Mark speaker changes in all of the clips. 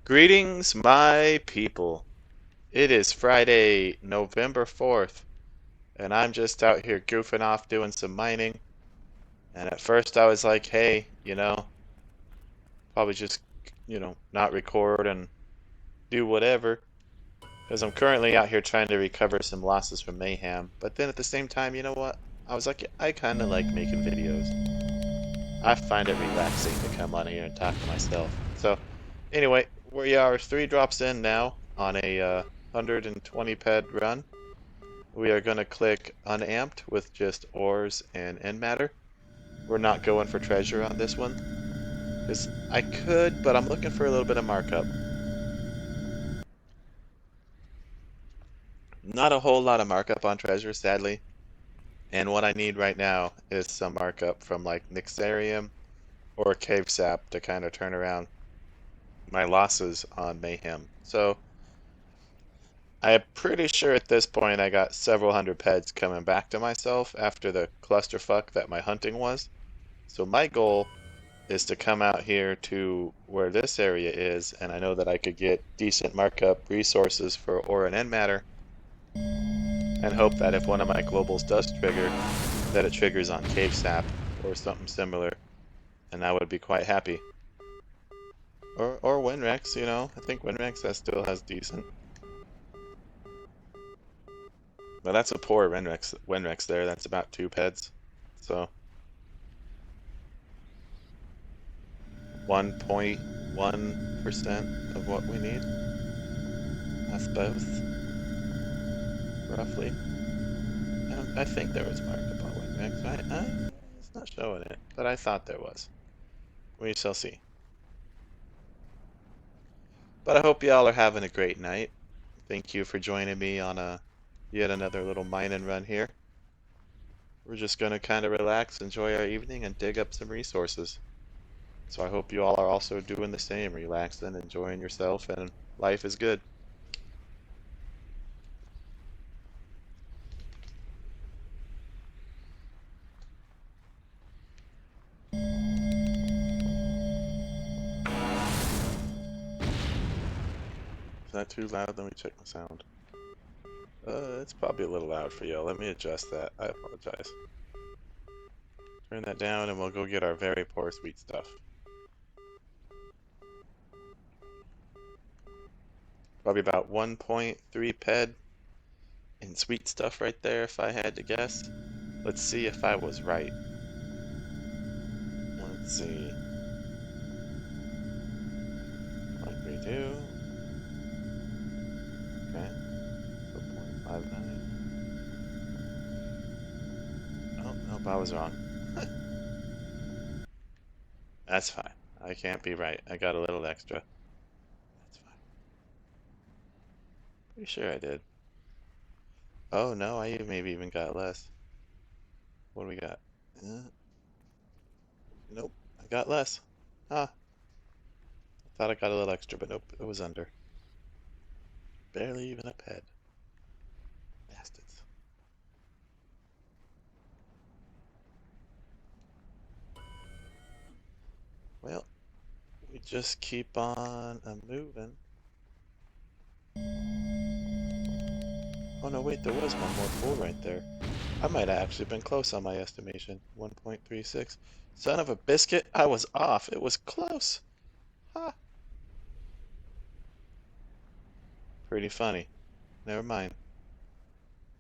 Speaker 1: Greetings, my people. It is Friday, November 4th, and I'm just out here goofing off doing some mining. And at first I was like, hey, probably just, not record and do whatever, because I'm currently out here trying to recover some losses from Mayhem. But then at the same time, you know what? I was like, I kind of like making videos. I find it relaxing to come on here and talk to myself. So, anyway, we are 3 drops in now on a 120 ped run. We are going to click unamped with just ores and end matter. We're not going for treasure on this one, because I could, but I'm looking for a little bit of markup. Not a whole lot of markup on treasure, sadly. And what I need right now is some markup from like Nixarium or Cave Sap to kind of turn around my losses on Mayhem. So I'm pretty sure at this point I got several hundred peds coming back to myself after the clusterfuck that my hunting was. So my goal is to come out here to where this area is, and I know that I could get decent markup resources for ore and end matter, and hope that if one of my globals does trigger, that it triggers on Cave Sap or something similar, and I would be quite happy. Or Winrex, I think Winrex still has decent. But that's a poor Winrex there, that's about 2 peds. So 1.1% of what we need, I suppose, roughly. I think there was markup on Winrex, right? It's not showing it, but I thought there was. We shall see. But I hope y'all are having a great night. Thank you for joining me on yet another little mining run here. We're just going to kind of relax, enjoy our evening, and dig up some resources. So I hope you all are also doing the same, relaxing, enjoying yourself, and life is good. Is that too loud? Let me check my sound. It's probably a little loud for you. Let me adjust that. I apologize. Turn that down and we'll go get our very poor sweet stuff. Probably about 1.3 ped in sweet stuff right there if I had to guess. Let's see if I was right. Let's see. Like we do. Okay. So 0.59. Oh, nope, I was wrong. That's fine. I can't be right. I got a little extra. That's fine. Pretty sure I did. Oh no, I maybe even got less. What do we got? Nope, I got less. Ah, I thought I got a little extra, but nope, it was under. Barely even a ped. Bastards. Well, we just keep on moving. Oh no, wait, there was one more pool right there. I might have actually been close on my estimation. 1.36. Son of a biscuit, I was off. It was close. Ha! Pretty funny. Never mind.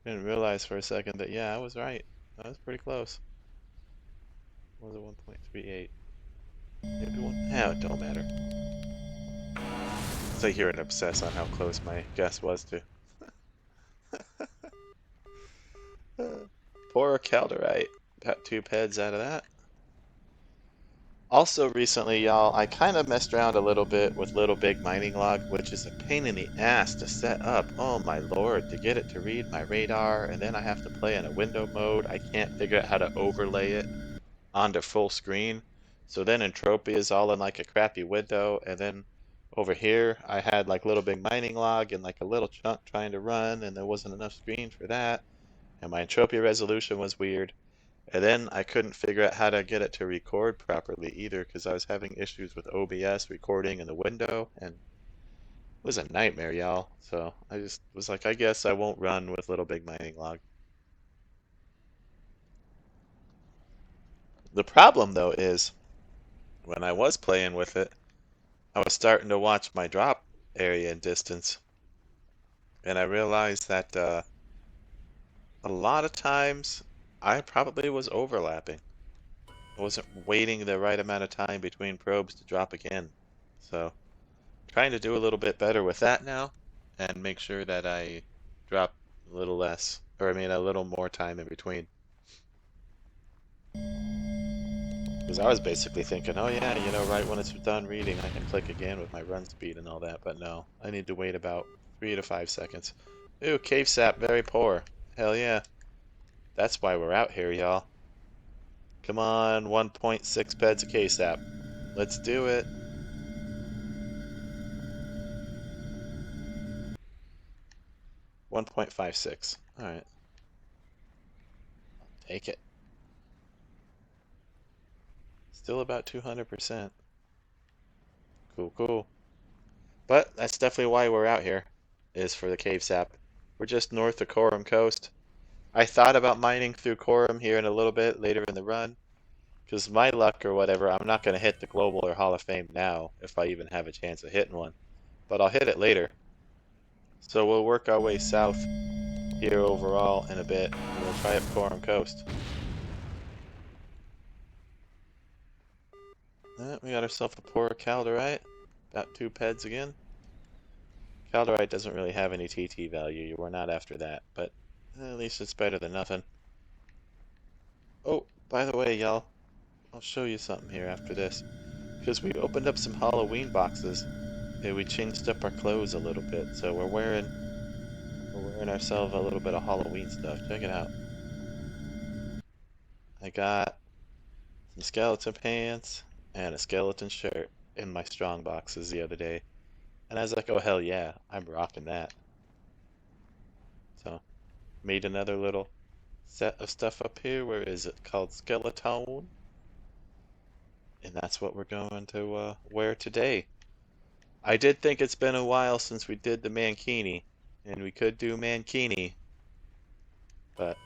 Speaker 1: Didn't realize for a second that, yeah, I was right. I was pretty close. What was it, 1.38? Maybe one? Yeah, it don't matter. It's like you're an obsess on how close my guess was to. Poor Calderite. Got 2 peds out of that. Also recently, y'all, I kind of messed around a little bit with Little Big Mining Log, which is a pain in the ass to set up. Oh my lord, to get it to read my radar, and then I have to play in a window mode. I can't figure out how to overlay it onto full screen. So then Entropia is all in like a crappy window, and then over here I had like Little Big Mining Log and like a little chunk trying to run, and there wasn't enough screen for that, and my Entropia resolution was weird. And then I couldn't figure out how to get it to record properly either because I was having issues with OBS recording in the window, and was a nightmare, y'all. So I just was like, I guess I won't run with Little Big Mining Log. The problem though is when I was playing with it, I was starting to watch my drop area and distance, and I realized that a lot of times I probably was overlapping. I wasn't waiting the right amount of time between probes to drop again. So trying to do a little bit better with that now and make sure that I drop a little less, or I mean a little more time in between. Because I was basically thinking, oh yeah, right when it's done reading, I can click again with my run speed and all that, but no, I need to wait about 3 to 5 seconds. Ooh, cave sap, very poor. Hell yeah. That's why we're out here, y'all. Come on, 1.6 beds of cave sap. Let's do it. 1.56. Alright, take it. Still about 200%. Cool, cool. But that's definitely why we're out here, is for the cave sap. We're just north of Khorum Coast. I thought about mining through Khorum here in a little bit later in the run, because my luck or whatever, I'm not going to hit the Global or Hall of Fame now, if I even have a chance of hitting one. But I'll hit it later. So we'll work our way south here overall in a bit, and we'll try up Khorum Coast. We got ourselves a poor calderite. About 2 peds again. Calderite doesn't really have any TT value. We're not after that, but at least it's better than nothing. Oh, by the way, y'all, I'll show you something here after this. Because we opened up some Halloween boxes, and we changed up our clothes a little bit. So we're wearing ourselves a little bit of Halloween stuff. Check it out. I got some skeleton pants and a skeleton shirt in my strong boxes the other day. And I was like, oh hell yeah, I'm rocking that. So, made another little set of stuff up here. Where is it? Called Skeleton. And that's what we're going to wear today. I did think it's been a while since we did the Mankini. And we could do Mankini. But,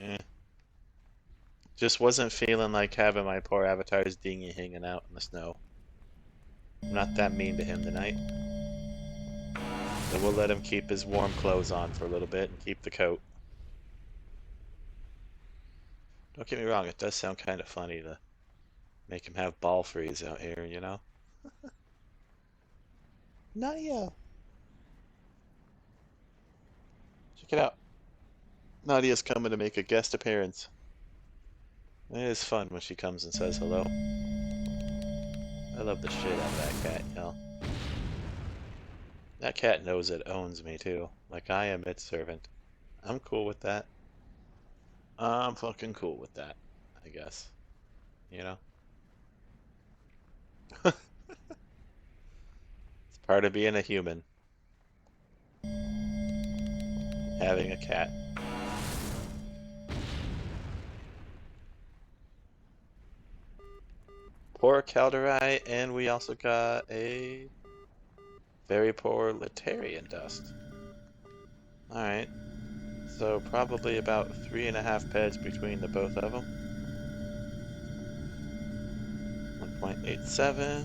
Speaker 1: eh. Just wasn't feeling like having my poor avatar's dinghy hanging out in the snow. I'm not that mean to him tonight. So we'll let him keep his warm clothes on for a little bit and keep the coat. Don't get me wrong, it does sound kind of funny to make him have ball freeze out here, you know? Nadia! Check it out. Nadia's coming to make a guest appearance. It is fun when she comes and says hello. I love the shit out of that cat, y'all. That cat knows it owns me too. Like I am its servant. I'm cool with that. I'm fucking cool with that, I guess. You know? It's part of being a human. Having a cat. Poor Calderai, and we also got a very poor Letarian dust. Alright. So probably about 3.5 peds between the both of them. 1.87.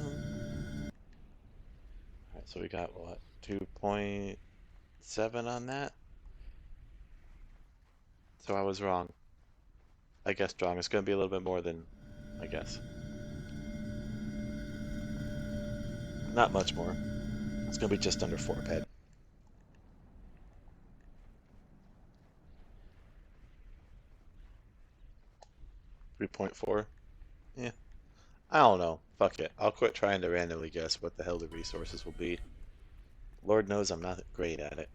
Speaker 1: Alright, so we got what? 2.7 on that? So I was wrong. I guess wrong. It's going to be a little bit more than I guess. Not much more. It's going to be just under 4 ped. .4. Yeah. I don't know. Fuck it. I'll quit trying to randomly guess what the hell the resources will be. Lord knows I'm not great at it.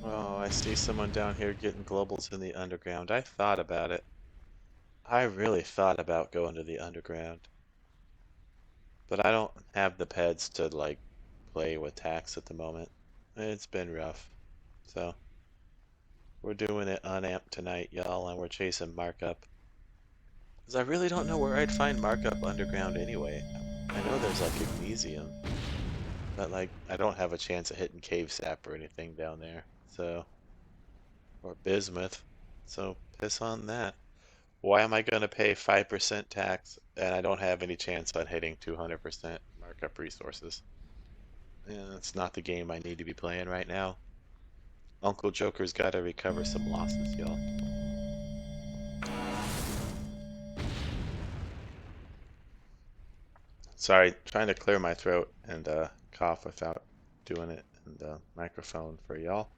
Speaker 1: Oh, I see someone down here getting globals in the underground. I thought about it. I really thought about going to the underground. But I don't have the peds to, like, play with tax at the moment. It's been rough. So we're doing it unamped tonight, y'all, and we're chasing markup. Because I really don't know where I'd find markup underground anyway. I know there's like magnesium, but like I don't have a chance of hitting cave sap or anything down there. So, or bismuth. So piss on that. Why am I going to pay 5% tax and I don't have any chance on hitting 200% markup resources? Yeah, it's not the game I need to be playing right now. Uncle Joker's got to recover some losses, y'all. Sorry, trying to clear my throat and cough without doing it in the microphone for y'all.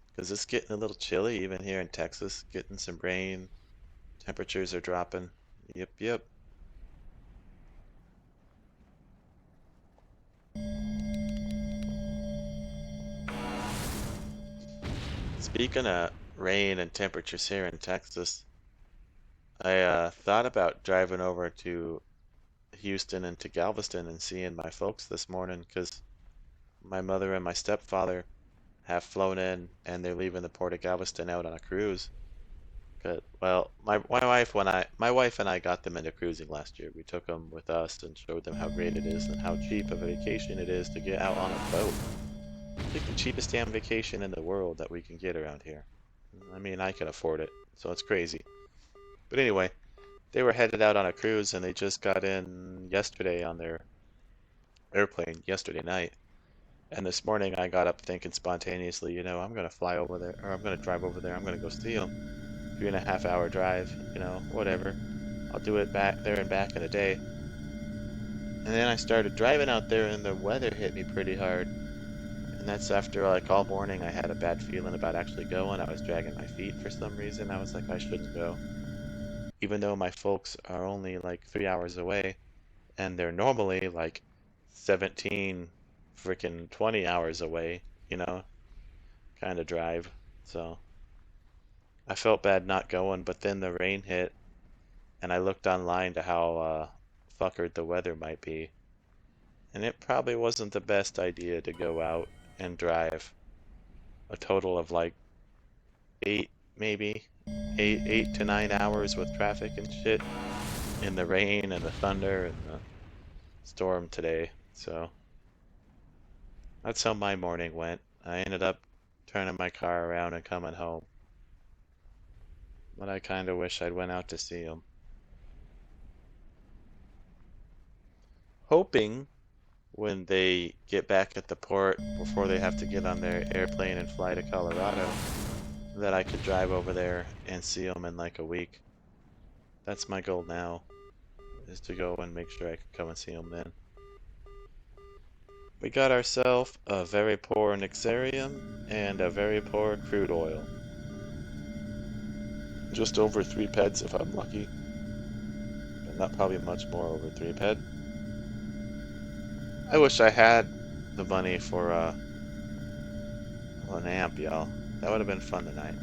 Speaker 1: Because it's getting a little chilly even here in Texas. Getting some rain. Temperatures are dropping. Yep, yep. Speaking of rain and temperatures here in Texas, I thought about driving over to Houston and to Galveston and seeing my folks this morning because my mother and my stepfather have flown in and they're leaving the port of Galveston out on a cruise. Good. Well, my wife and I got them into cruising last year. We took them with us and showed them how great it is and how cheap a vacation it is to get out on a boat. It's like the cheapest damn vacation in the world that we can get around here. I mean, I can afford it, so it's crazy. But anyway, they were headed out on a cruise and they just got in yesterday on their airplane yesterday night. And this morning I got up thinking spontaneously, I'm gonna fly over there, or I'm gonna drive over there. I'm gonna go see them. 3.5 hour drive, whatever. I'll do it back there and back in a day. And then I started driving out there and the weather hit me pretty hard. And that's after like all morning I had a bad feeling about actually going. I was dragging my feet for some reason. I was like, I shouldn't go. Even though my folks are only like 3 hours away and they're normally like 17 freaking 20 hours away, you know, kind of drive. So I felt bad not going, but then the rain hit and I looked online to how fuckered the weather might be. And it probably wasn't the best idea to go out and drive a total of like eight, maybe 8 to 9 hours with traffic and shit in the rain and the thunder and the storm today. So that's how my morning went. I ended up turning my car around and coming home. But I kind of wish I'd went out to see them. Hoping when they get back at the port before they have to get on their airplane and fly to Colorado that I could drive over there and see them in like a week. That's my goal now, is to go and make sure I can come and see them then. We got ourselves a very poor Nixarium and a very poor crude oil. Just over 3 PEDs if I'm lucky. But not probably much more over 3 PED. I wish I had the money for an amp, y'all. That would have been fun tonight.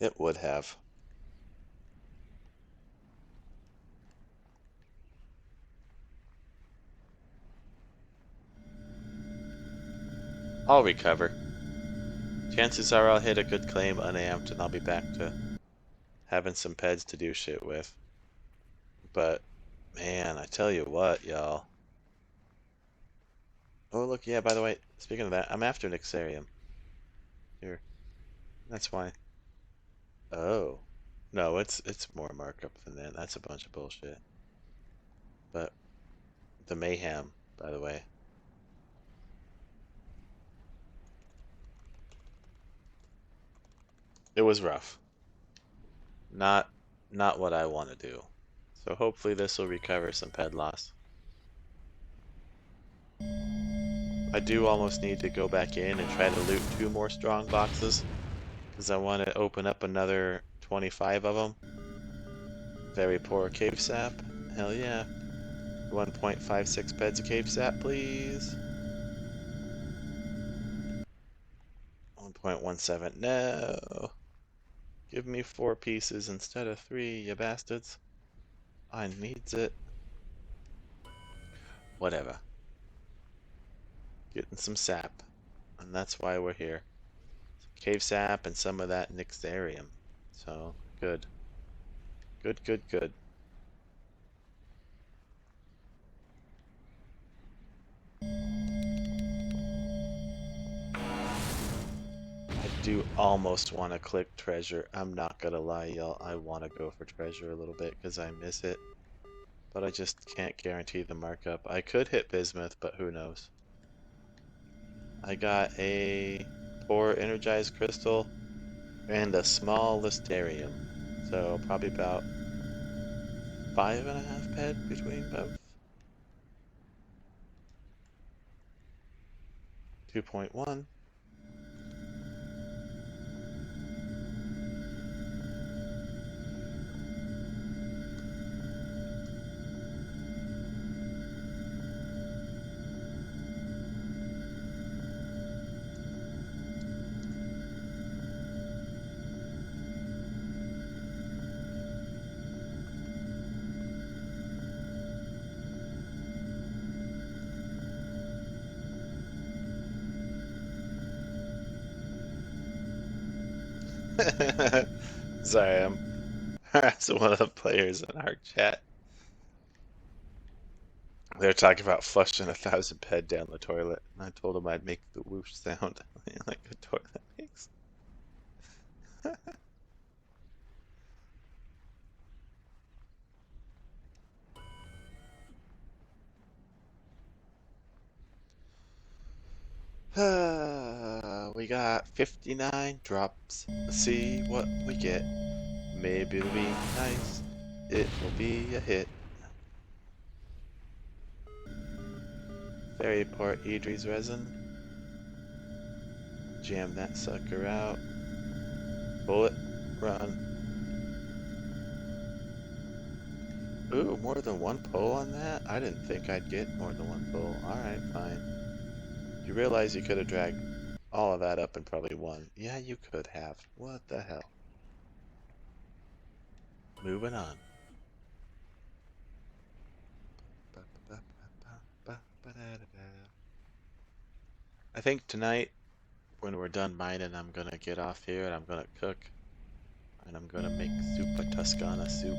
Speaker 1: It would have. I'll recover. Chances are I'll hit a good claim unamped and I'll be back to having some PEDs to do shit with. But, man, I tell you what, y'all. Oh, look, yeah, by the way, speaking of that, I'm after Nixarium. Here. That's why. Oh. No, it's more markup than that. That's a bunch of bullshit. But the Mayhem, by the way. It was rough. Not not what I want to do. So hopefully this will recover some PED loss. I do almost need to go back in and try to loot 2 more strong boxes because I want to open up another 25 of them. Very poor cave sap. Hell yeah. 1.56 PEDs of cave sap, please. 1.17. No. Give me 4 pieces instead of 3, you bastards. I needs it. Whatever. Getting some sap. And that's why we're here. Cave sap and some of that Nixarium. So, good. Good, good, good. I do almost want to click treasure. I'm not gonna lie, y'all. I want to go for treasure a little bit because I miss it. But I just can't guarantee the markup. I could hit bismuth, but who knows. I got a poor energized crystal and a small Listerium. So probably about 5.5 PED between both. 2.1. Sorry, I'm harassing one of the players in our chat. They're talking about flushing 1,000 PED down the toilet, and I told them I'd make the whoosh sound like a toilet makes. We got 59 drops. Let's see what we get. Maybe it'll be nice. It will be a hit. Fairy Port Idris resin. Jam that sucker out. Pull it. Run. Ooh, more than one pull on that? I didn't think I'd get more than one pull. Alright, fine. You realize you could have dragged all of that up and probably won. Yeah, you could have. What the hell? Moving on. I think tonight, when we're done mining, I'm gonna get off here and I'm gonna cook. And I'm gonna make Super Toscana soup.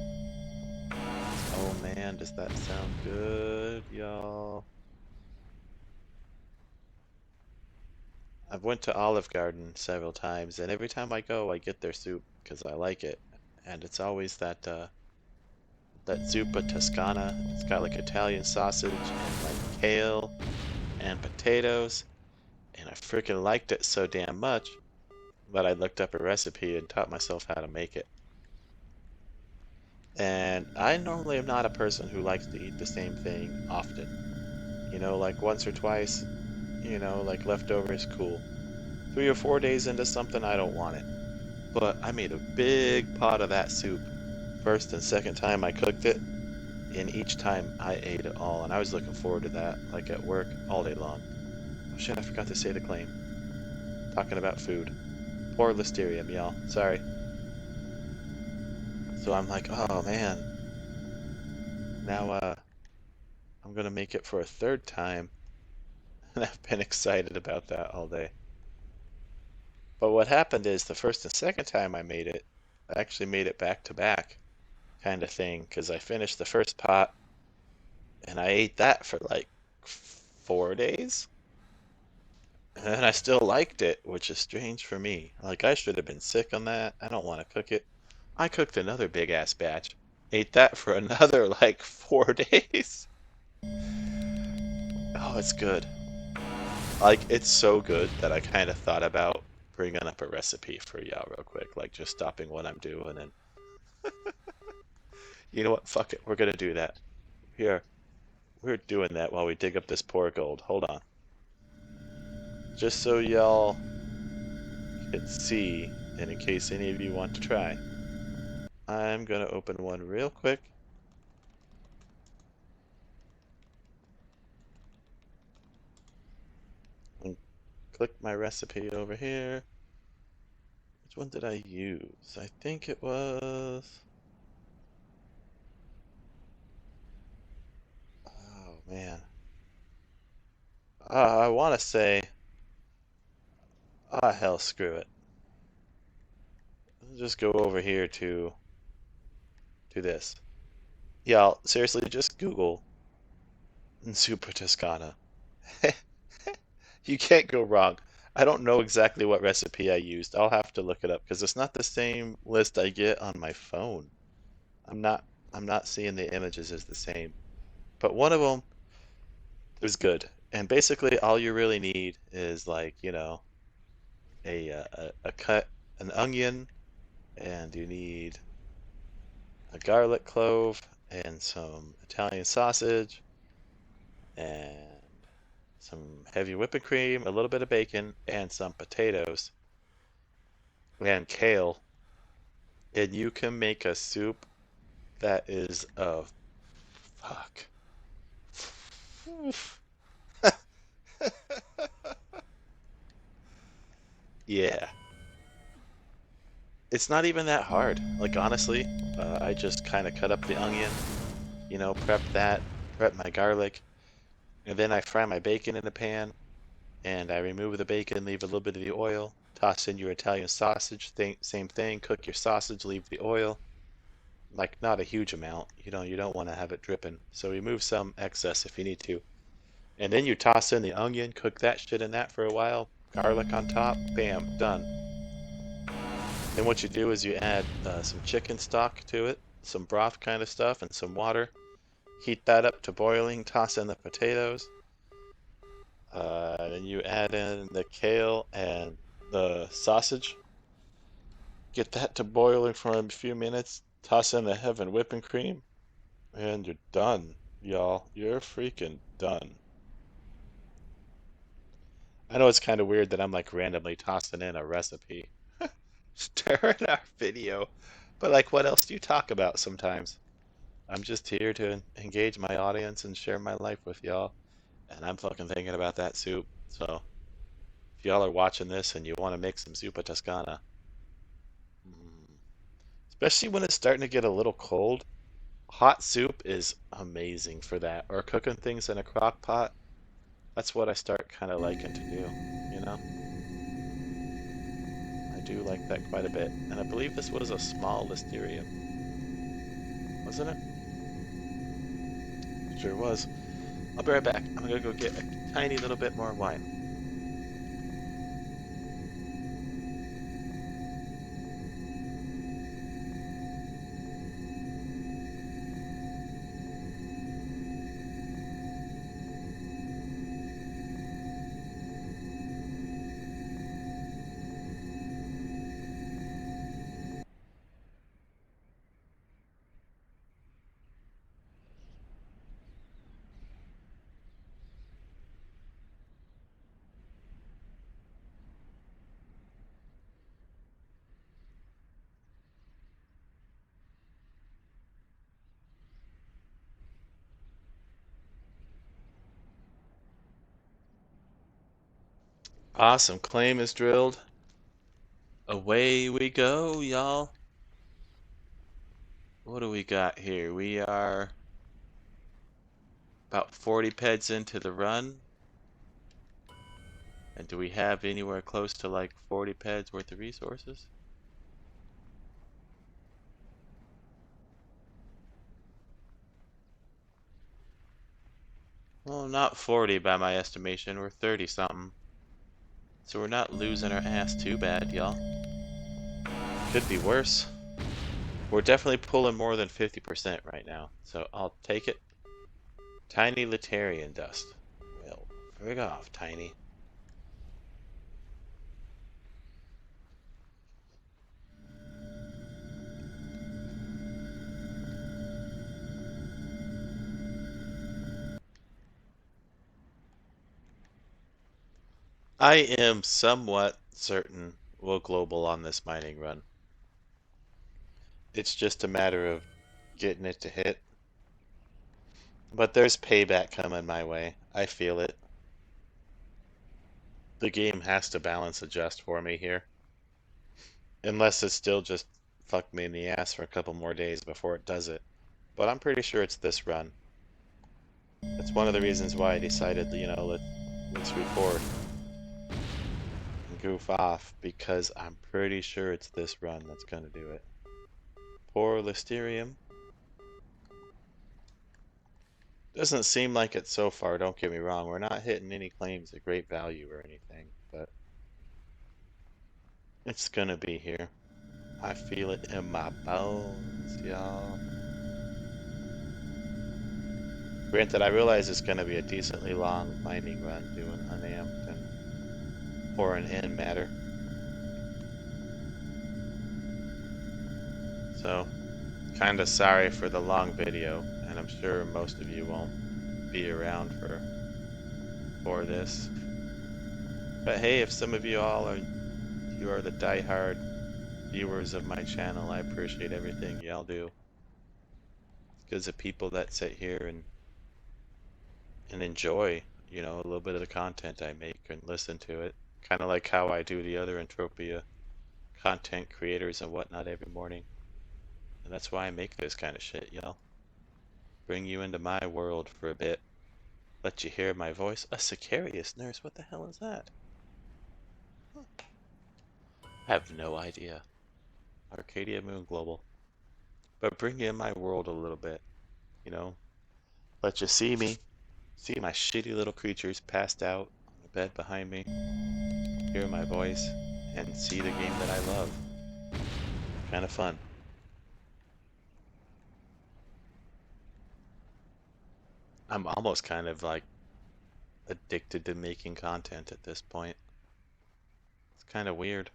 Speaker 1: Oh man, does that sound good, y'all? I've went to Olive Garden several times, and every time I go, I get their soup because I like it. And it's always that zuppa toscana. It's got like Italian sausage and like kale and potatoes, and I freaking liked it so damn much that I looked up a recipe and taught myself how to make it. And I normally am not a person who likes to eat the same thing often. You know, like once or twice, you know, like leftovers, cool. 3 or 4 days into something, I don't want it. But I made a big pot of that soup first and second time I cooked it, and each time I ate it all, and I was looking forward to that, like at work, all day long. Oh shit, I forgot to say the claim. Talking about food. Poor Listerium, y'all. Sorry. So I'm like, oh man. Now, I'm gonna make it for a third time, and I've been excited about that all day. But what happened is the first and second time I made it, I actually made it back to back kind of thing, because I finished the first pot and I ate that for like 4 days. And I still liked it, which is strange for me. Like, I should have been sick on that. I don't want to cook it. I cooked another big ass batch. Ate that for another like 4 days. Oh, it's good. Like, it's so good that I kind of thought about bringing up a recipe for y'all real quick. Like, just stopping what I'm doing and, you know what? Fuck it. We're gonna do that. Here, we're doing that while we dig up this poor gold. Hold on. Just so y'all can see, and in case any of you want to try, I'm gonna open one real quick. And click my recipe over here. Which one did I use? I think it was... Oh man. I want to say, hell, screw it. Let's just go over here to this. Y'all, seriously, just Google Super Toscana. You can't go wrong. I don't know exactly what recipe I used. I'll have to look it up because it's not the same list I get on my phone. I'm not I'm not seeing the images as the same. But one of them is good. And basically all you really need is like, a cut an onion, and you need a garlic clove and some Italian sausage and some heavy whipping cream, a little bit of bacon, and some potatoes and kale, and you can make a soup that is a fuck. Oof. Yeah, it's not even that hard. Like honestly, I just kind of cut up the onion, prep that, prep my garlic, and then I fry my bacon in a pan, and I remove the bacon, leave a little bit of the oil, toss in your Italian sausage, same thing, cook your sausage, leave the oil, like not a huge amount, you don't want to have it dripping, so remove some excess if you need to. And then you toss in the onion, cook that shit in that for a while, garlic on top, bam, done. Then what you do is you add some chicken stock to it, some broth kind of stuff, and some water. Heat that up to boiling, toss in the potatoes. Then you add in the kale and the sausage. Get that to boiling for a few minutes. Toss in the heaven whipping cream, and you're done, y'all. You're freaking done. I know it's kind of weird that I'm like randomly tossing in a recipe during our video, but like, what else do you talk about sometimes? I'm just here to engage my audience and share my life with y'all, and I'm fucking thinking about that soup. So if y'all are watching this and you want to make some Zuppa Toscana, mm, especially when it's starting to get a little cold, hot soup is amazing for that. Or cooking things in a crock pot. That's what I start kind of liking to do, you know? I do like that quite a bit. And I believe this was a small listerium, wasn't it? Sure was. I'll be right back. I'm gonna go get a tiny little bit more wine. Awesome. Claim is drilled. Away we go, y'all. What do we got here? We are about 40 peds into the run. And do we have anywhere close to like 40 peds worth of resources? Well, not 40 by my estimation. We're 30 something. So we're not losing our ass too bad, y'all. Could be worse. We're definitely pulling more than 50% right now. So I'll take it. Tiny Letarian dust. Well, frig off, Tiny. I am somewhat certain we'll global on this mining run. It's just a matter of getting it to hit. But there's payback coming my way. I feel it. The game has to balance adjust for me here. Unless it still just fucked me in the ass for a couple more days before it does it. But I'm pretty sure it's this run. That's one of the reasons why I decided, let's record and goof off because I'm pretty sure it's this run that's gonna do it. Poor Listerium. Doesn't seem like it so far, don't get me wrong. We're not hitting any claims of great value or anything, but it's gonna be here. I feel it in my bones, y'all. Granted, I realize it's gonna be a decently long mining run doing unamped and pouring in matter. So, kinda sorry for the long video, and I'm sure most of you won't be around for this. But hey, if some of you all are the diehard viewers of my channel, I appreciate everything y'all do. Because of people that sit here and enjoy, you know, a little bit of the content I make and listen to it. Kind of like how I do the other Entropia content creators and whatnot every morning. And that's why I make this kind of shit, y'all. Bring you into my world for a bit. Let you hear my voice. A Sicarius nurse? What the hell is that? Huh. I have no idea. Arkadia Moon Global. But bring you in my world a little bit, you know? Let you see me. See my shitty little creatures passed out on the bed behind me. Hear my voice. And see the game that I love. Kind of fun. I'm almost kind of like addicted to making content at this point. It's kind of weird.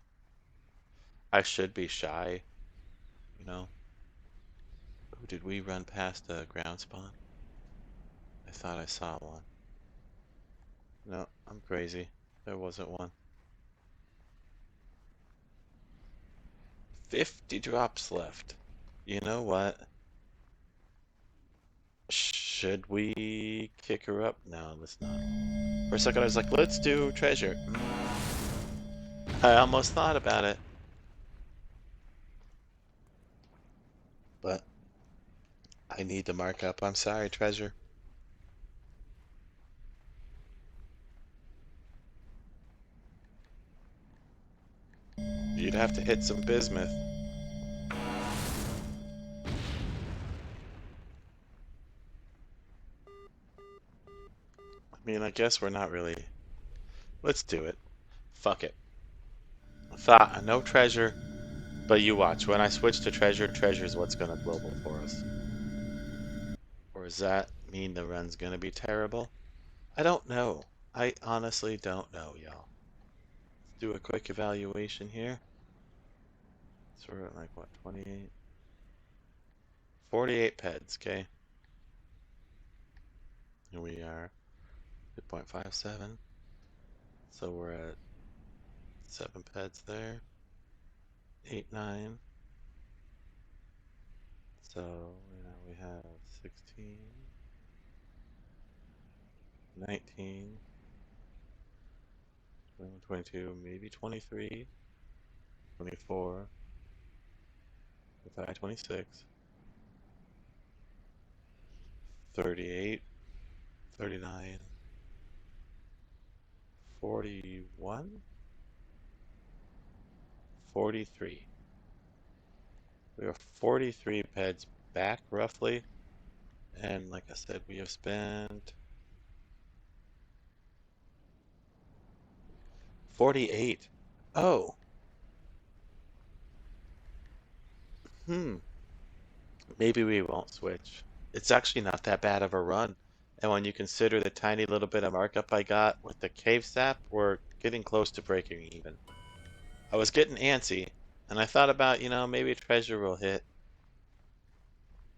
Speaker 1: I should be shy, you know? Oh, did we run past a ground spawn? I thought I saw one. No, I'm crazy. There wasn't one. 50 drops left. You know what? Should we kick her up? No, let's not. For a second I was like, let's do treasure. I almost thought about it. But I need to mark up. I'm sorry, treasure. You'd have to hit some bismuth. I mean, I guess we're not really... Let's do it. Fuck it. Thought, no treasure, but you watch. When I switch to treasure, treasure's what's gonna global for us. Or does that mean the run's gonna be terrible? I don't know. I honestly don't know, y'all. Let's do a quick evaluation here. So we're at like, what, 28? 48 PEDs, okay? Here we are, 2.57. So we're at 7 PEDs there. 8, 9. So now we have 16, 19, 21, 22, maybe 23, 24, 25, 26, 38, 39, 41, 43. We have 43 PEDs back roughly. And like I said, we have spent 48. Oh. Maybe we won't switch. It's actually not that bad of a run. And when you consider the tiny little bit of markup I got with the cave sap, we're getting close to breaking even. I was getting antsy, and I thought about, you know, maybe treasure will hit.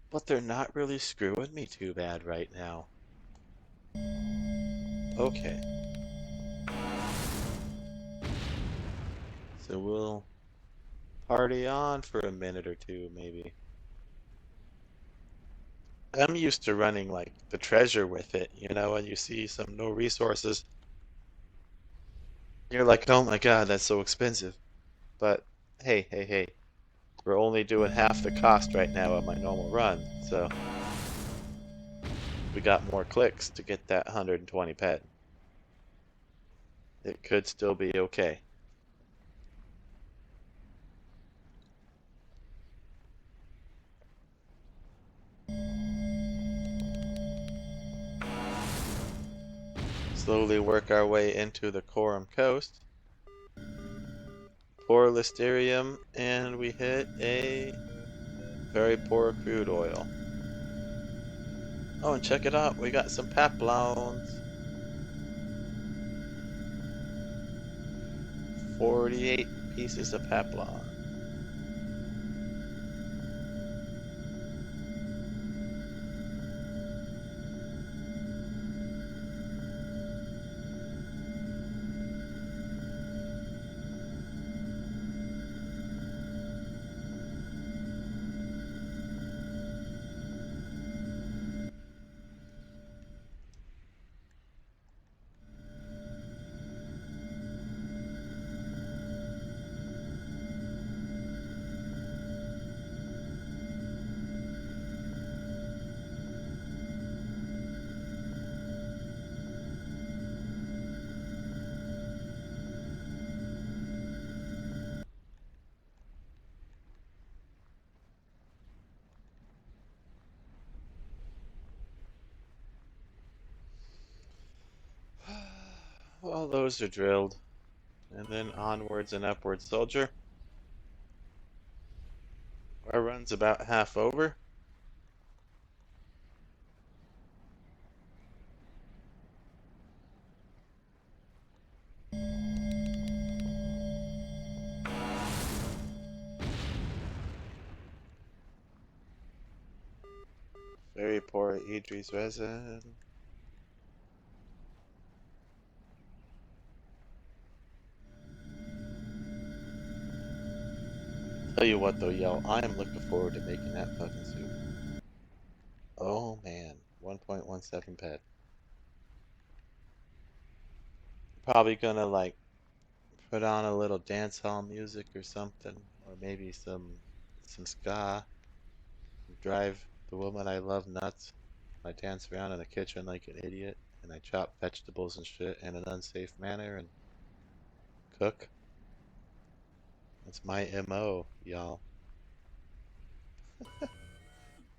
Speaker 1: But they're not really screwing me too bad right now. Okay. So we'll party on for a minute or two, maybe. I'm used to running like the treasure with it, you know, when you see some no resources, you're like, oh my god, that's so expensive. But hey, hey, hey, we're only doing half the cost right now of my normal run, so we got more clicks to get that 120 pet. it could still be okay. Slowly work our way into the Khorum Coast. Pour Listerium, and we hit a very poor crude oil. Oh, and check it out, we got some paplons. 48 pieces of paplon. Well, those are drilled. And then onwards and upwards, soldier. Our run's about half over. Very poor Idris resin. Tell you what though, yo, I am looking forward to making that fucking soup. Oh man, 1.17 ped. Probably gonna like put on a little dance hall music or something, or maybe some ska. Drive the woman I love nuts. I dance around in the kitchen like an idiot, and I chop vegetables and shit in an unsafe manner and cook. That's my MO, y'all.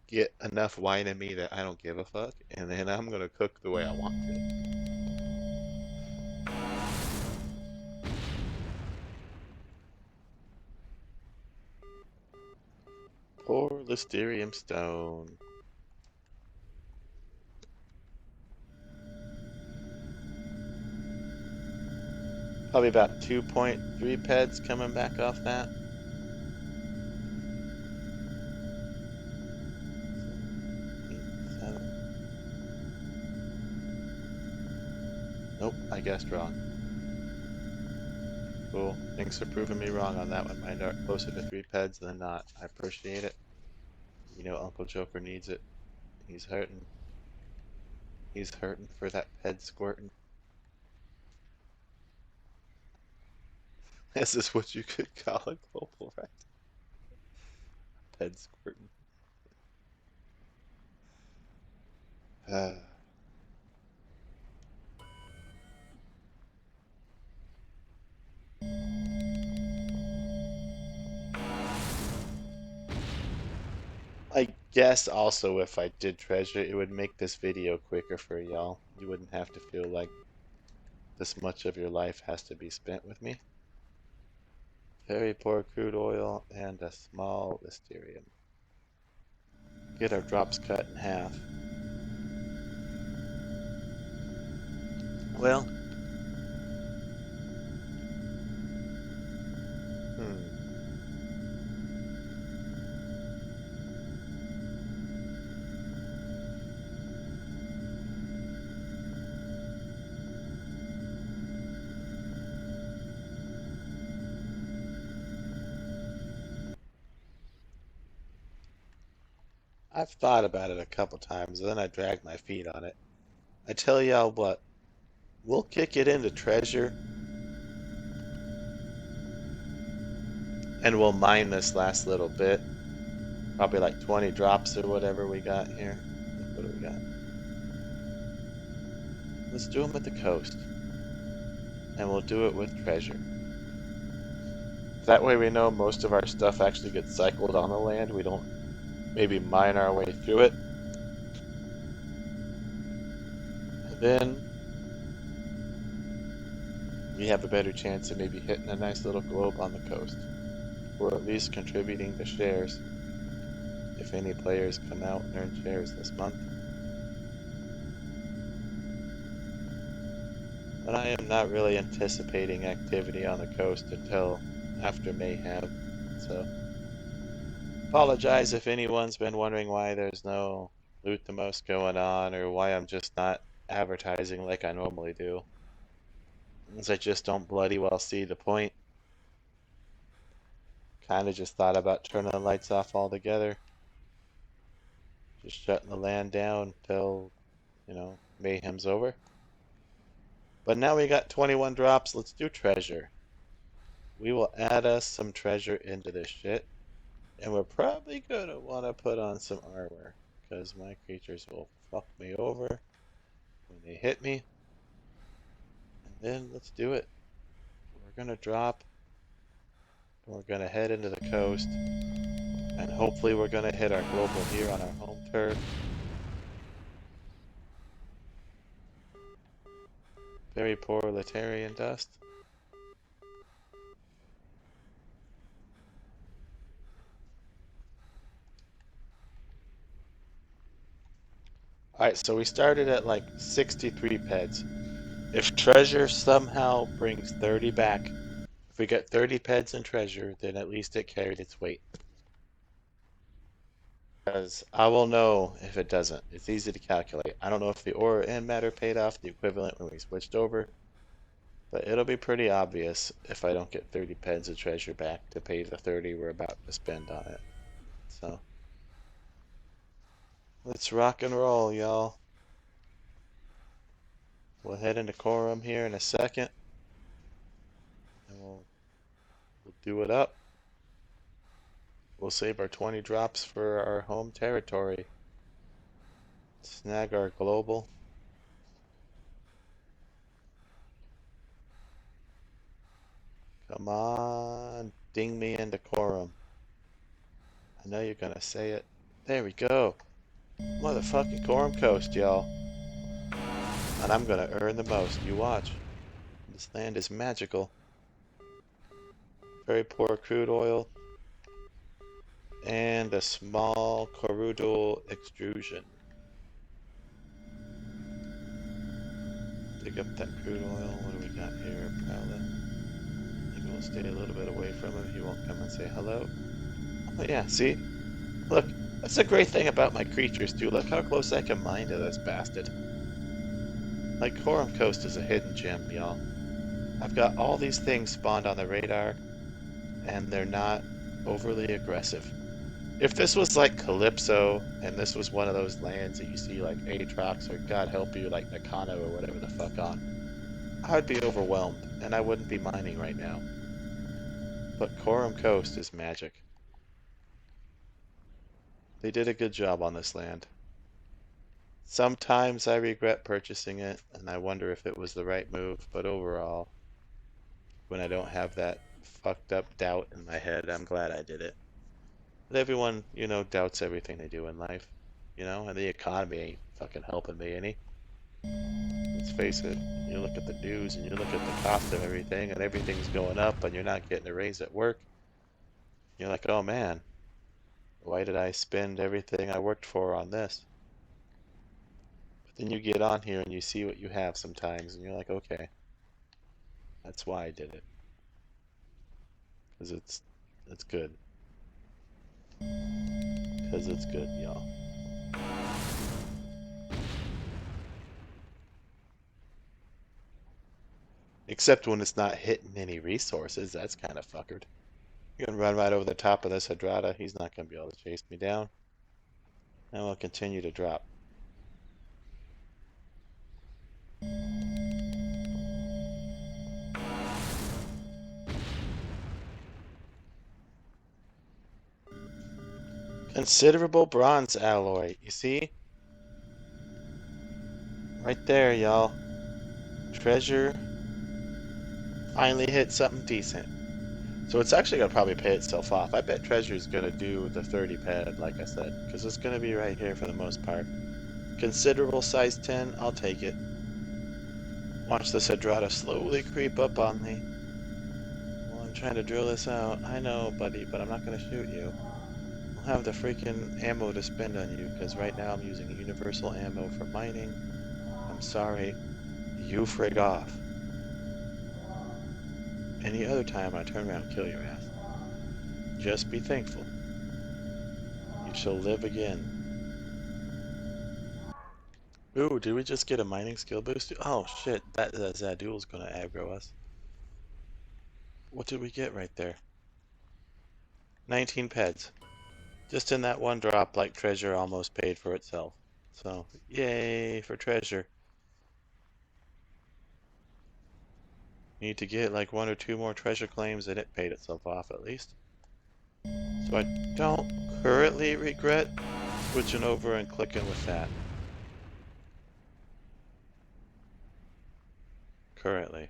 Speaker 1: Get enough wine in me that I don't give a fuck, and then I'm gonna cook the way I want to. Pour Listerium Stone. Probably about 2.3 peds coming back off that. Seven. Nope, I guessed wrong. Cool. Thanks for proving me wrong on that one. Mine are closer to 3 peds than not. I appreciate it. You know Uncle Joker needs it. He's hurting. He's hurting for that ped squirting. This is what you could call a global right. Ped squirting. I guess also if I did treasure, it would make this video quicker for y'all. You wouldn't have to feel like this much of your life has to be spent with me. Very poor crude oil and a small Listerium. Get our drops cut in half. Well, I've thought about it a couple times, and then I dragged my feet on it. I tell y'all what, we'll kick it into treasure, and we'll mine this last little bit. Probably like 20 drops or whatever we got here. What do we got? Let's do them at the coast. and we'll do it with treasure. That way we know most of our stuff actually gets cycled on the land. We don't maybe mine our way through it. And then we have a better chance of maybe hitting a nice little globe on the coast. Or at least contributing to shares if any players come out and earn shares this month. But I am not really anticipating activity on the coast until after Mayhem, so apologize if anyone's been wondering why there's no Loot the Most going on or why I'm just not advertising like I normally do. As I just don't bloody well see the point. Kinda just thought about turning the lights off altogether. Just shutting the land down till, Mayhem's over. But now we got 21 drops, let's do treasure. We will add us some treasure into this shit. And we're probably gonna want to put on some armor, because my creatures will fuck me over when they hit me. And then let's do it. We're gonna drop, and we're gonna head into the coast, and hopefully we're gonna hit our global here on our home turf. Very poor Letarian dust. Alright, so we started at like 63 peds. If treasure somehow brings 30 back, if we get 30 peds in treasure, then at least it carried its weight. Because I will know if it doesn't. It's easy to calculate. I don't know if the aura and matter paid off the equivalent when we switched over, but it'll be pretty obvious if I don't get 30 peds of treasure back to pay the 30 we're about to spend on it. So, let's rock and roll, y'all. We'll head into Khorum here in a second, and we'll do it up. We'll save our 20 drops for our home territory. Snag our global. Come on, ding me into Khorum. I know you're gonna say it. There we go. Motherfucking Khorum Coast, y'all. And I'm gonna earn the most. You watch. This land is magical. Very poor crude oil. And a small corrudal extrusion. Dig up that crude oil. What do we got here? Prowler. Maybe we'll stay a little bit away from him. He won't come and say hello. Oh yeah, see? Look, that's the great thing about my creatures too. Look how close I can mine to this bastard. Like, Khorum Coast is a hidden gem, y'all. I've got all these things spawned on the radar, and they're not overly aggressive. If this was like Calypso, and this was one of those lands that you see like Aatrox, or God help you, like Nakano or whatever the fuck on, I'd be overwhelmed, and I wouldn't be mining right now. But Khorum Coast is magic. They did a good job on this land. Sometimes I regret purchasing it, and I wonder if it was the right move, but overall, when I don't have that fucked up doubt in my head, I'm glad I did it. But everyone, doubts everything they do in life, and the economy ain't fucking helping me any. Let's face it, you look at the news and you look at the cost of everything, and everything's going up, and you're not getting a raise at work. You're like, oh man, why did I spend everything I worked for on this? But then you get on here and you see what you have sometimes, and you're like, okay, that's why I did it. Because it's good. Because it's good, y'all. Except when it's not hitting any resources, that's kind of fuckered. You're gonna run right over the top of this Hadrada, he's not gonna be able to chase me down. And we'll continue to drop. Considerable bronze alloy, you see? Right there, y'all. Treasure Finally hit something decent. So it's actually gonna probably pay itself off. I bet Treasure's gonna do the 30 ped, like I said, because it's gonna be right here for the most part. Considerable size 10, I'll take it. Watch this Hydrata slowly creep up on me. Well, I'm trying to drill this out. I know, buddy, but I'm not gonna shoot you. I'll have the freaking ammo to spend on you, because right now I'm using universal ammo for mining. I'm sorry. You frig off. Any other time I turn around and kill your ass. Just be thankful. You shall live again. Ooh, did we just get a mining skill boost? Oh shit, that Zadul's gonna aggro us. What did we get right there? 19 peds. Just in that one drop, like treasure almost paid for itself. So, yay for treasure. Need to get like 1 or 2 more treasure claims and it paid itself off at least. So I don't currently regret switching over and clicking with that. Currently.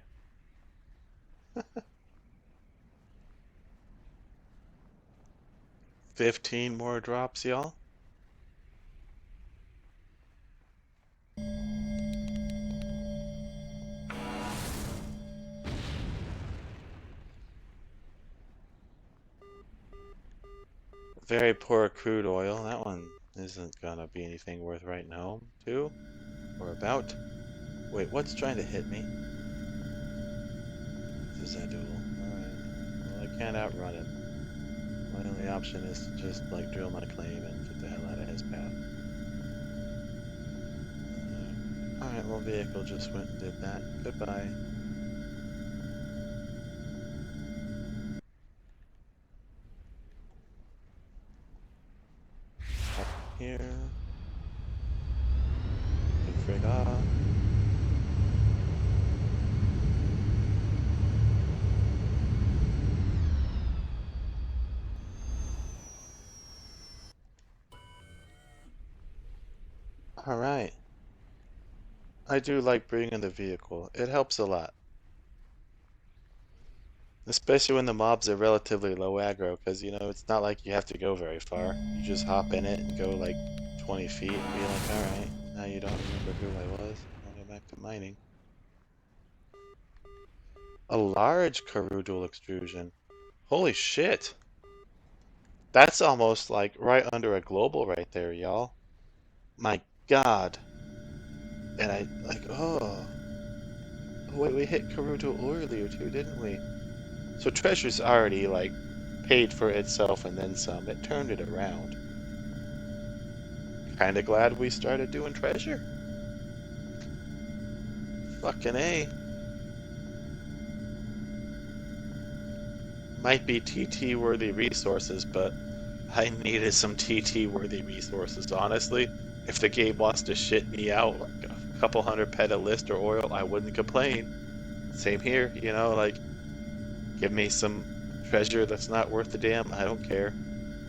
Speaker 1: 15 more drops, y'all. Very poor crude oil. That one isn't gonna be anything worth writing home to or about. Wait, what's trying to hit me? This is Zadul. Alright. Well, I can't outrun him. My only option is to just like drill my claim and get the hell out of his path. Alright, well, vehicle just went and did that. Goodbye. Up here. Good frig off. Alright. I do like bringing the vehicle. It helps a lot. Especially when the mobs are relatively low aggro, because, you know, it's not like you have to go very far. You just hop in it and go like 20 feet and be like, alright, now you don't remember who I was. I'll go back to mining. A large Karudul extrusion. Holy shit! That's almost like right under a global right there, y'all. My god. And I, like, oh. Oh, wait, we hit Karudul earlier too, didn't we? So Treasure's already, like, paid for itself and then some. It turned it around. Kinda glad we started doing treasure. Fucking A. Might be TT worthy resources, but I needed some TT worthy resources, honestly. If the game wants to shit me out like a couple hundred ped a list or oil, I wouldn't complain. Same here, you know, like, give me some treasure that's not worth a damn, I don't care.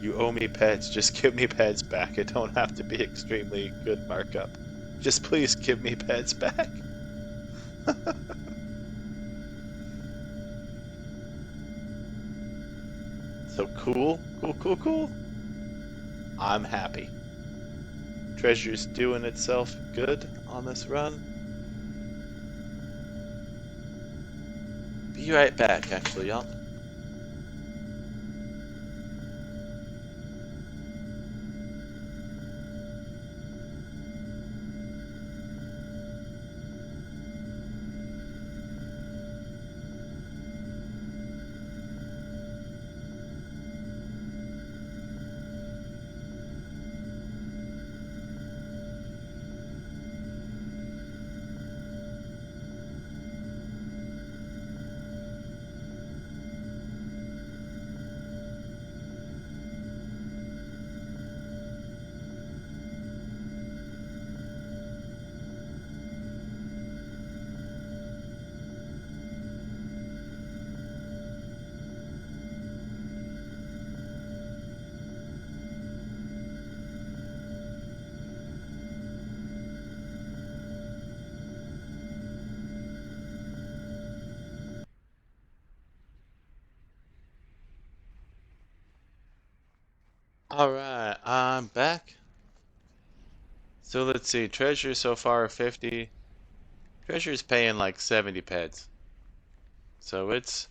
Speaker 1: You owe me peds, just give me peds back. It don't have to be extremely good markup. Just please give me peds back. So cool, cool. I'm happy. Treasure's doing itself good on this run. Be right back, actually, y'all. Alright, I'm back. So let's see, treasure so far 50. Treasure's paying like 70 peds. So it's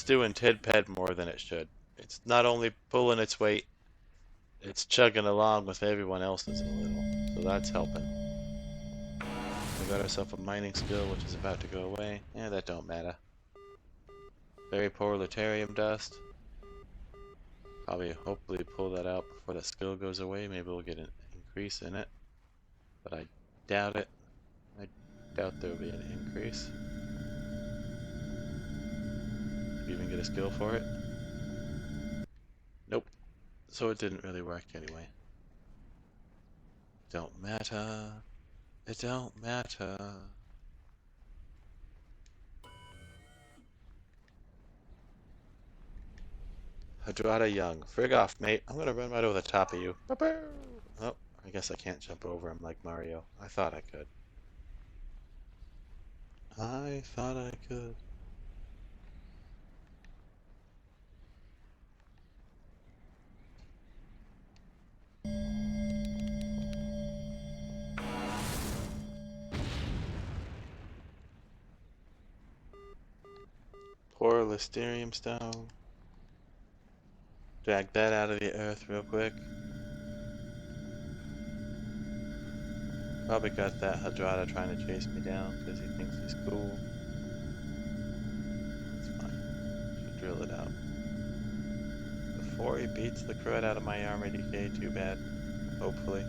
Speaker 1: doing 10 ped more than it should. It's not only pulling its weight, it's chugging along with everyone else's a little. So that's helping. We got ourselves a mining skill which is about to go away. Yeah, that don't matter. Very poor Laterium dust. Probably hopefully pull that out before the skill goes away. Maybe we'll get an increase in it. But I doubt it. I doubt there'll be an increase. Did we even get a skill for it? Nope. So it didn't really work anyway. Don't matter. It don't matter. Hadrada Young. Frig off, mate. I'm gonna run right over the top of you. Oh, I guess I can't jump over him like Mario. I thought I could. I thought I could. Poor Listerium stone. Drag that out of the earth real quick. Probably got that Hadrada trying to chase me down because he thinks he's cool. It's fine. Should drill it out. Before he beats the crud out of my armor decay, too bad. Hopefully.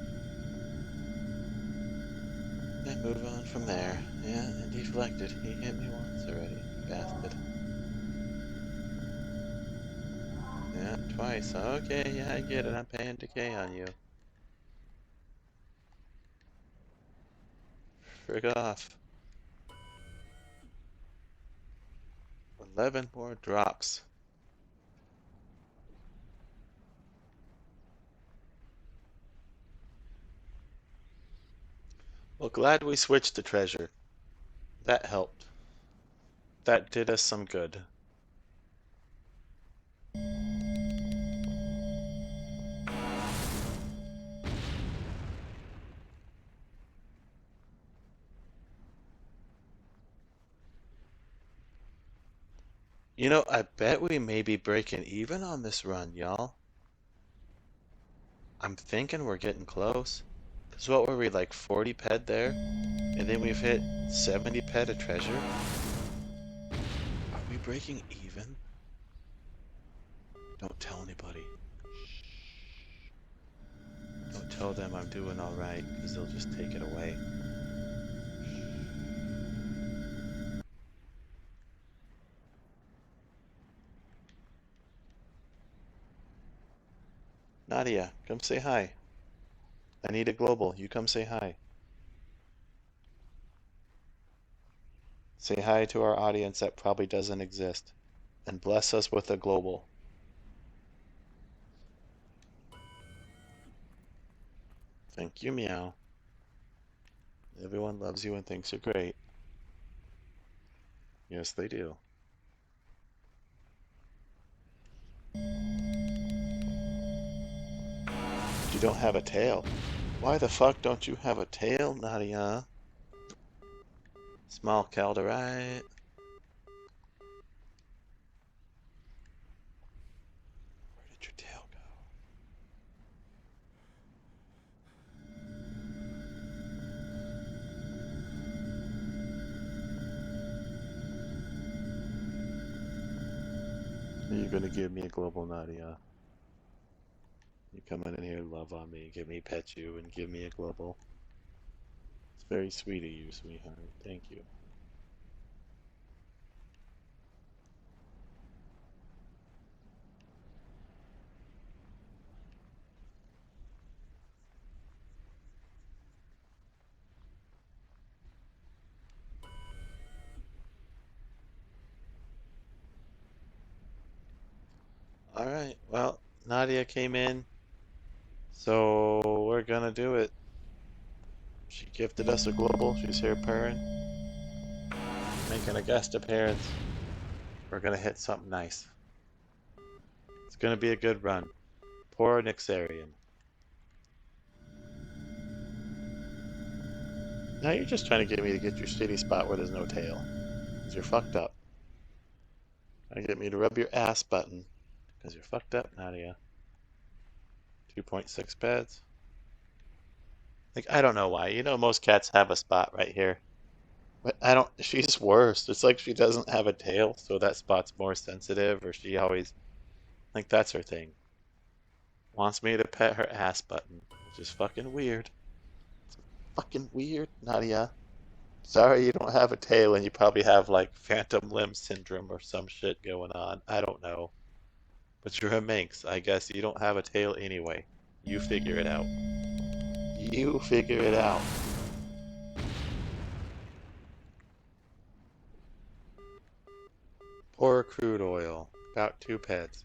Speaker 1: And move on from there. Yeah, and deflected. He hit me once already. Bastard. Yeah, twice. Okay, yeah, I get it. I'm paying decay on you. Frig off. 11 more drops. Well, glad we switched to treasure. That helped. That did us some good. You know, I bet we may be breaking even on this run, y'all. I'm thinking we're getting close. Because what were we, like 40 ped there? And then we've hit 70 ped of treasure? Are we breaking even? Don't tell anybody. Don't tell them I'm doing alright, because they'll just take it away. Nadia, come say hi. I need a global. You come say hi. Say hi to our audience that probably doesn't exist. And bless us with a global. Thank you, meow. Everyone loves you and thinks you're great. Yes, they do. You don't have a tail. Why the fuck don't you have a tail, Nadia? Small calderite. Where did your tail go? Are you gonna give me a global, Nadia? You come in here, love on me, give me pet you, and give me a global. It's very sweet of you, sweetheart. Thank you. Alright, well, Nadia came in, so we're gonna do it. She gifted us a global, she's here purring. Making a guest appearance. We're gonna hit something nice. It's gonna be a good run. Poor Nixarium. Now you're just trying to get me to get your shitty spot where there's no tail. Because you're fucked up. Trying to get me to rub your ass button. Because you're fucked up, Nadia. 2.6 beds. Like, I don't know why. You know most cats have a spot right here. But I don't, she's worse. It's like she doesn't have a tail, so that spot's more sensitive, or she always, like, that's her thing. Wants me to pet her ass button, which is fucking weird. It's fucking weird, Nadia. Sorry you don't have a tail and you probably have, like, phantom limb syndrome or some shit going on. I don't know. But you're a minx. I guess you don't have a tail anyway. You figure it out. You figure it out. Pour crude oil. About 2 peds.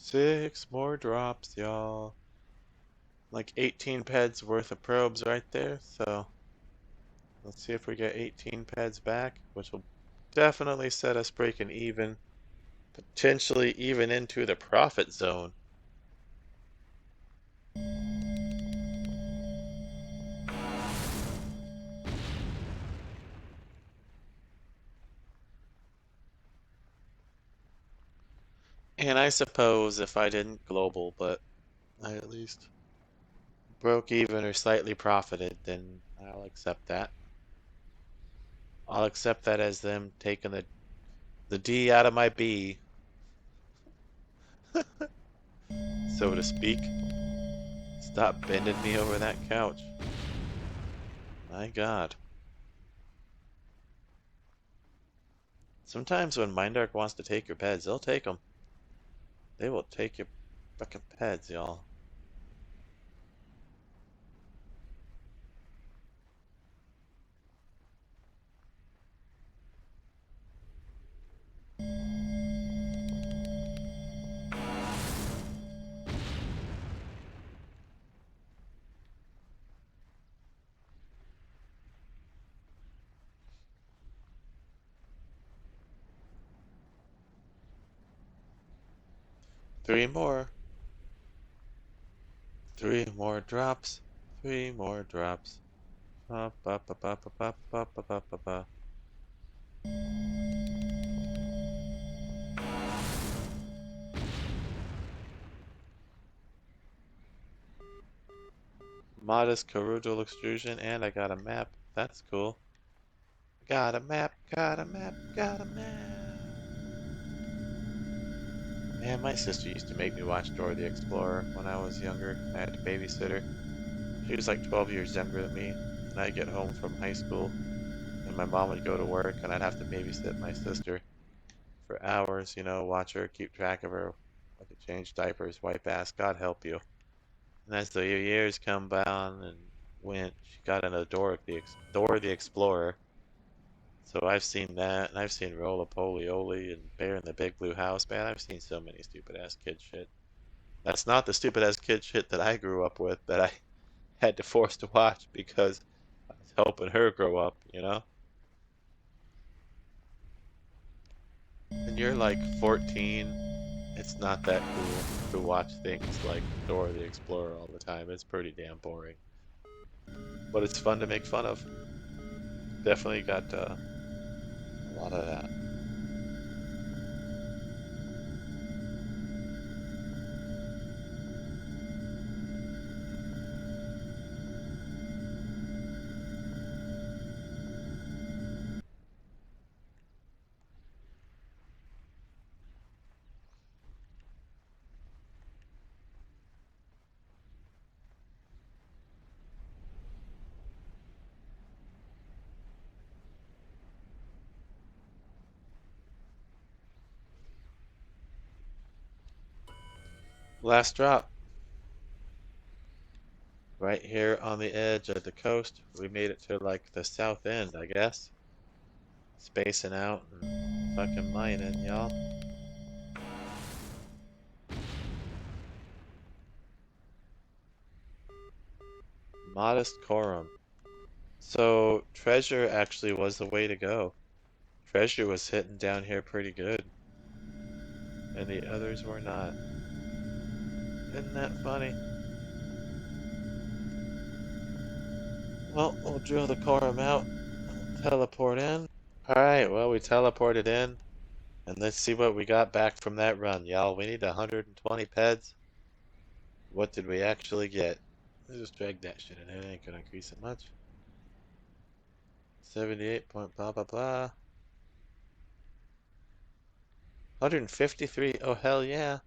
Speaker 1: Six more drops, y'all. Like 18 peds worth of probes right there, so let's see if we get 18 peds back, which will definitely set us breaking even, potentially even into the profit zone. And I suppose if I didn't global, but I at least broke even or slightly profited, then I'll accept that. I'll accept that as them taking the D out of my B, so to speak. Stop bending me over that couch. My God. Sometimes when Mindark wants to take your peds, they'll take them. They will take your fucking peds, y'all. Three more. Three more drops. Three more drops. Ba, ba, ba, ba, ba, ba, ba, ba, ba, ba. Modest corrodal extrusion, and I got a map. That's cool. Got a map, got a map, got a map. Man, my sister used to make me watch Dora the Explorer when I was younger. I had to babysit her. She was like 12 years younger than me, and I'd get home from high school, and my mom would go to work, and I'd have to babysit my sister for hours, you know, watch her, keep track of her, I could change diapers, wipe ass, God help you. And as the years come by and went, she got into Dora the Explorer. So I've seen that, and I've seen Rolla Poly Oly and Bear in the Big Blue House. Man, I've seen so many stupid ass kid shit. That's not the stupid ass kid shit that I grew up with that I had to force to watch because I was helping her grow up, you know? When you're like 14, it's not that cool to watch things like Dora the Explorer all the time. It's pretty damn boring. But it's fun to make fun of. Definitely got a lot of that. Last drop. Right here on the edge of the coast. We made it to like the south end, I guess. Spacing out and fucking mining, y'all. Modest Khorum. So treasure actually was the way to go. Treasure was hitting down here pretty good. And the others were not. Isn't that funny? Well, we'll drill the Khorum out. Teleport in. Alright, well, we teleported in. And let's see what we got back from that run, y'all. We need 120 PEDs. What did we actually get? Let's just drag that shit in. It ain't gonna increase it much. 78 point blah blah blah. 153. Oh, hell yeah.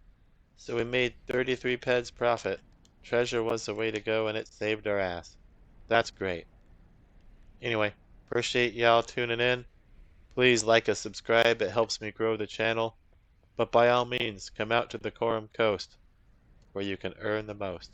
Speaker 1: So we made 33 PEDs profit. Treasure was the way to go and it saved our ass. That's great. Anyway, appreciate y'all tuning in. Please like and subscribe. It helps me grow the channel. But by all means, come out to the Khorum Coast where you can earn the most.